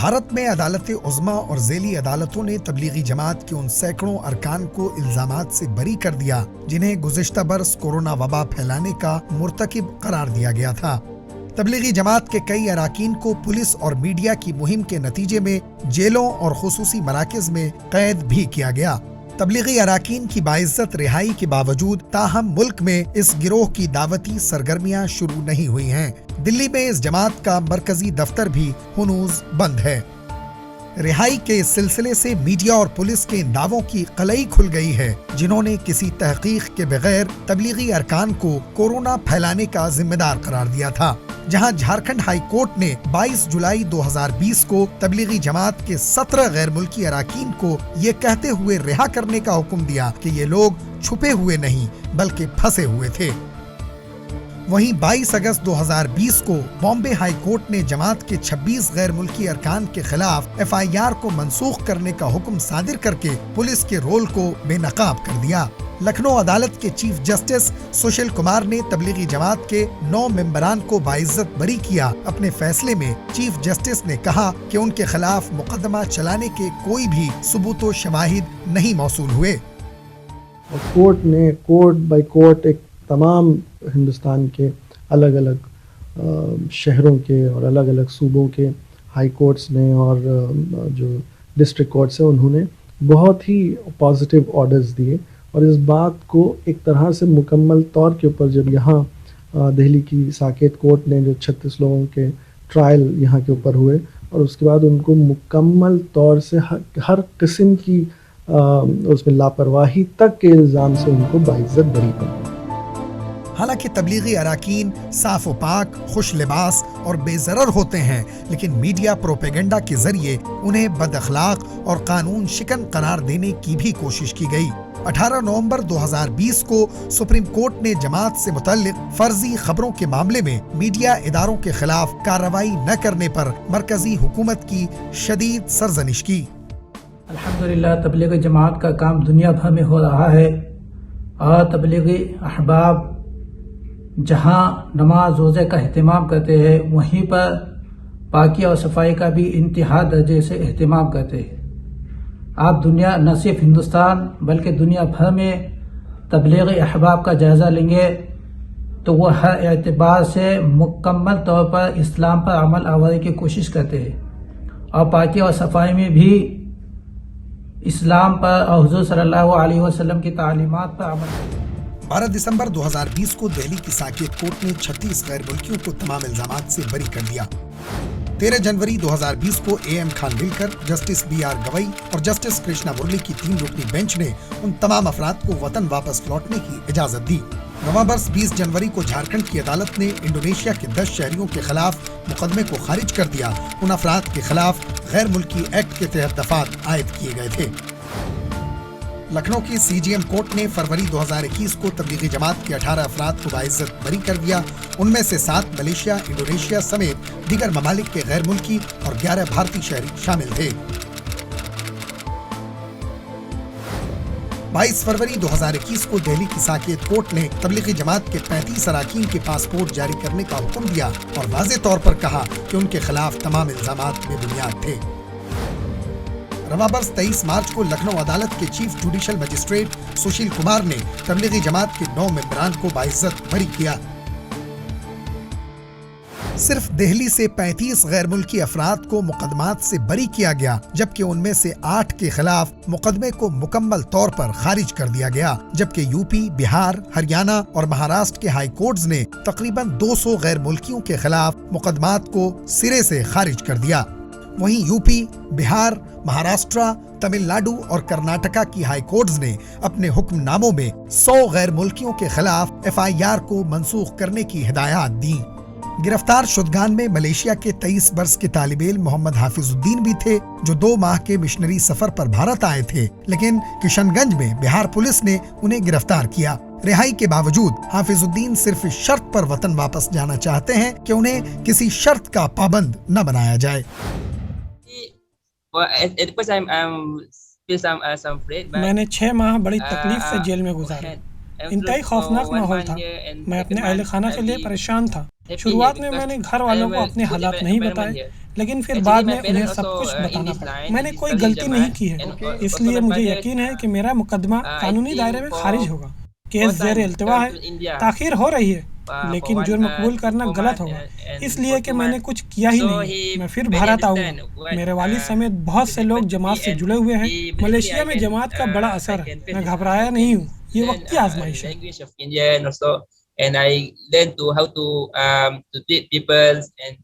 بھارت میں عدالت عظمیٰ اور ذیلی عدالتوں نے تبلیغی جماعت کے ان سینکڑوں ارکان کو الزامات سے بری کر دیا جنہیں گزشتہ برس کورونا وبا پھیلانے کا مرتکب قرار دیا گیا تھا۔ تبلیغی جماعت کے کئی اراکین کو پولیس اور میڈیا کی مہم کے نتیجے میں جیلوں اور خصوصی مراکز میں قید بھی کیا گیا۔ تبلیغی اراکین کی باعزت رہائی کے باوجود تاہم ملک میں اس گروہ کی دعوتی سرگرمیاں شروع نہیں ہوئی ہیں۔ دلی میں اس جماعت کا مرکزی دفتر بھی ہنوز بند ہے۔ رہائی کے اس سلسلے سے میڈیا اور پولیس کے ان دعووں کی قلعی کھل گئی ہے جنہوں نے کسی تحقیق کے بغیر تبلیغی ارکان کو کورونا پھیلانے کا ذمہ دار قرار دیا تھا۔ جہاں جھارکھنڈ ہائی کورٹ نے 22 جولائی 2020 کو تبلیغی جماعت کے 17 غیر ملکی اراکین کو یہ کہتے ہوئے رہا کرنے کا حکم دیا کہ یہ لوگ چھپے ہوئے نہیں بلکہ پھنسے ہوئے تھے۔ وہیں 22 اگست 2020 کو بامبے ہائی کورٹ نے جماعت کے 26 غیر ملکی ارکان کے خلاف FIR کو منسوخ کرنے کا حکم صادر کر کے پولیس کے رول کو بے نقاب کر دیا۔ لکھنؤ عدالت کے چیف جسٹس سشیل کمار نے تبلیغی جماعت کے 9 ممبران کو باعزت بری کیا۔ اپنے فیصلے میں چیف جسٹس نے کہا کہ ان کے خلاف مقدمہ چلانے کے کوئی بھی ثبوت و شواہد نہیں موصول ہوئے۔ کورٹ نے کورٹ بائی کورٹ ایک تمام ہندوستان کے الگ الگ شہروں کے اور الگ الگ صوبوں کے ہائی کورٹس نے اور جو ڈسٹرکٹ کورٹس ہیں انہوں نے بہت ہی پازیٹیو آرڈرز دیے، اور اس بات کو ایک طرح سے مکمل طور کے اوپر جب یہاں دہلی کی ساکیت کورٹ نے جو 36 لوگوں کے ٹرائل یہاں کے اوپر ہوئے، اور اس کے بعد ان کو مکمل طور سے ہر قسم کی اس میں لاپرواہی تک کے الزام سے ان کو باعزت بری کر دیا۔ حالانکہ تبلیغی اراکین صاف و پاک، خوش لباس اور بے ضرر ہوتے ہیں، لیکن میڈیا پروپیگنڈا کے ذریعے انہیں بد اخلاق اور قانون شکن قرار دینے کی بھی کوشش کی گئی۔ 18 نومبر 2020 کو سپریم کورٹ نے جماعت سے متعلق فرضی خبروں کے معاملے میں میڈیا اداروں کے خلاف کارروائی نہ کرنے پر مرکزی حکومت کی شدید سرزنش کی۔ الحمدللہ تبلیغی جماعت کا کام دنیا بھر میں ہو رہا ہے، اور تبلیغی احباب جہاں نماز روزے کا اہتمام کرتے ہیں وہیں پر پاکی اور صفائی کا بھی انتہا درجے سے اہتمام کرتے ہیں۔ آپ دنیا نہ صرف ہندوستان بلکہ دنیا بھر میں تبلیغی احباب کا جائزہ لیں گے تو وہ ہر اعتبار سے مکمل طور پر اسلام پر عمل آوری کی کوشش کرتے ہیں، اور پاکی اور صفائی میں بھی اسلام پر اور حضور صلی اللہ علیہ وسلم کی تعلیمات پر عمل کرتے ہیں۔ 12 دسمبر 2020 کو دہلی کی ساکیت کورٹ نے 36 غیر ملکیوں کو تمام الزامات سے بری کر دیا۔ 13 جنوری 2020 کو AM خان ولکر، جسٹس BR گوئی اور جسٹس کرشنا مرلی کی 3 رکنی بینچ نے ان تمام افراد کو وطن واپس لوٹنے کی اجازت دی۔ رواں برس 20 جنوری کو جھارکھنڈ کی عدالت نے انڈونیشیا کے 10 شہریوں کے خلاف مقدمے کو خارج کر دیا۔ ان افراد کے خلاف غیر ملکی ایکٹ کے تحت دفعات عائد کیے گئے تھے۔ لکھنؤ کی CGM کورٹ نے فروری 2021 کو تبلیغی جماعت کے 18 افراد کو باعزت بری کر دیا۔ ان میں سے 7 ملیشیا، انڈونیشیا سمیت دیگر ممالک کے غیر ملکی اور 11 بھارتی شہری شامل تھے۔ 22 فروری 2021 کو دہلی کی ساکیت کورٹ نے تبلیغی جماعت کے 35 اراکین کے پاسپورٹ جاری کرنے کا حکم دیا اور واضح طور پر کہا کہ ان کے خلاف تمام الزامات بے بنیاد تھے۔ رواں برس 23 مارچ کو لکھنؤ عدالت کے chief judicial magistrate Sushil Kumar نے تبلیغی جماعت کے 9 ممبران کو باعزت بری کیا۔ صرف دہلی سے 35 غیر ملکی افراد کو مقدمات سے بری کیا گیا، جبکہ ان میں سے 8 کے خلاف مقدمے کو مکمل طور پر خارج کر دیا گیا، جبکہ UP، بہار، ہریانہ اور مہاراشٹر کے ہائی کورٹز نے تقریباً 200 غیر ملکیوں کے خلاف مقدمات کو سرے سے خارج کر دیا۔ وہیں UP، بہار، مہاراشٹر، تمل ناڈو اور کرناٹکا کی ہائی کورٹز نے اپنے حکم ناموں میں 100 غیر ملکیوں کے خلاف FIR کو منسوخ کرنے کی ہدایات دیں۔ گرفتار شدگان میں ملیشیا کے 23 برس کے طالب علم محمد حافظ الدین بھی تھے، جو 2 ماہ کے مشنری سفر پر بھارت آئے تھے، لیکن کشن گنج میں بہار پولیس نے انہیں گرفتار کیا۔ رہائی کے باوجود حافظ الدین صرف اس شرط پر وطن واپس جانا چاہتے ہیں کہ انہیں کسی شرط کا پابند نہ بنایا جائے۔ میں نے 6 ماہ بڑی تکلیف سے جیل میں گزارے، انتہائی خوفناک ماحول تھا. میں اپنے اہل خانہ کے لیے پریشان تھا. شروعات میں میں نے گھر والوں کو اپنے حالات نہیں بتائے، لیکن پھر بعد میں انہیں سب کچھ بتانا پڑا. میں نے کوئی غلطی نہیں کی ہے، اس لیے مجھے یقین ہے کہ میرا مقدمہ قانونی دائرے میں خارج ہوگا. کیس زیر التوا ہے، تاخیر ہو رہی ہے، لیکن جرم قبول کرنا غلط ہوگا، اس لیے کہ میں نے کچھ کیا ہی نہیں. میں پھر بھارت آؤں گا. میرے والد سمیت بہت سے لوگ جماعت سے جڑے ہوئے ہیں. ملیشیا میں جماعت کا بڑا اثر ہے. میں گھبرایا نہیں ہوں، یہ وقتی آزمائش ہے. And I learned to how to treat people and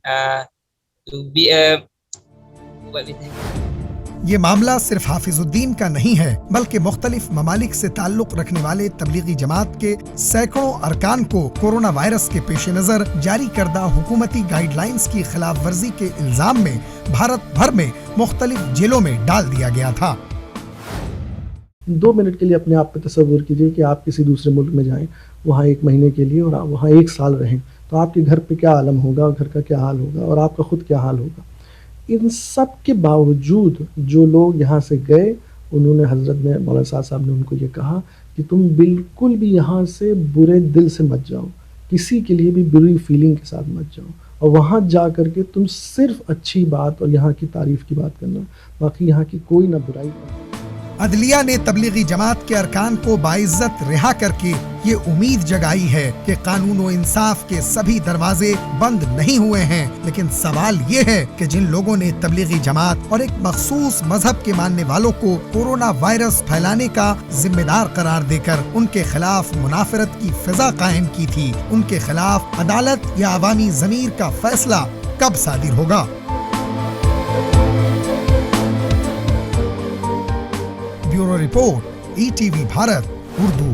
to be what we think. یہ معاملہ صرف حافظ الدین کا نہیں ہے، بلکہ مختلف ممالک سے تعلق رکھنے والے تبلیغی جماعت کے سینکڑوں ارکان کو کورونا وائرس کے پیش نظر جاری کردہ حکومتی گائیڈ لائنز کی خلاف ورزی کے الزام میں بھارت بھر میں مختلف جیلوں میں ڈال دیا گیا تھا. 2 منٹ کے لیے اپنے آپ پہ تصور کیجئے کہ آپ کسی دوسرے ملک میں جائیں وہاں 1 مہینے کے لیے اور آپ وہاں 1 سال رہیں، تو آپ کے گھر پہ کیا عالم ہوگا، گھر کا کیا حال ہوگا، اور آپ کا خود کیا حال ہوگا. ان سب کے باوجود جو لوگ یہاں سے گئے، انہوں نے حضرت نے مولانا صاحب نے ان کو یہ کہا کہ تم بالکل بھی یہاں سے برے دل سے مت جاؤ، کسی کے لیے بھی بری فیلنگ کے ساتھ مت جاؤ، اور وہاں جا کر کے تم صرف اچھی بات اور یہاں کی تعریف کی بات کرنا، باقی یہاں کی کوئی نہ برائی کرنا. عدلیہ نے تبلیغی جماعت کے ارکان کو باعزت رہا کر کے یہ امید جگائی ہے کہ قانون و انصاف کے سبھی دروازے بند نہیں ہوئے ہیں، لیکن سوال یہ ہے کہ جن لوگوں نے تبلیغی جماعت اور ایک مخصوص مذہب کے ماننے والوں کو کورونا وائرس پھیلانے کا ذمہ دار قرار دے کر ان کے خلاف منافرت کی فضا قائم کی تھی، ان کے خلاف عدالت یا عوامی ضمیر کا فیصلہ کب صادر ہوگا؟ Bureau report, ETV Bharat Urdu.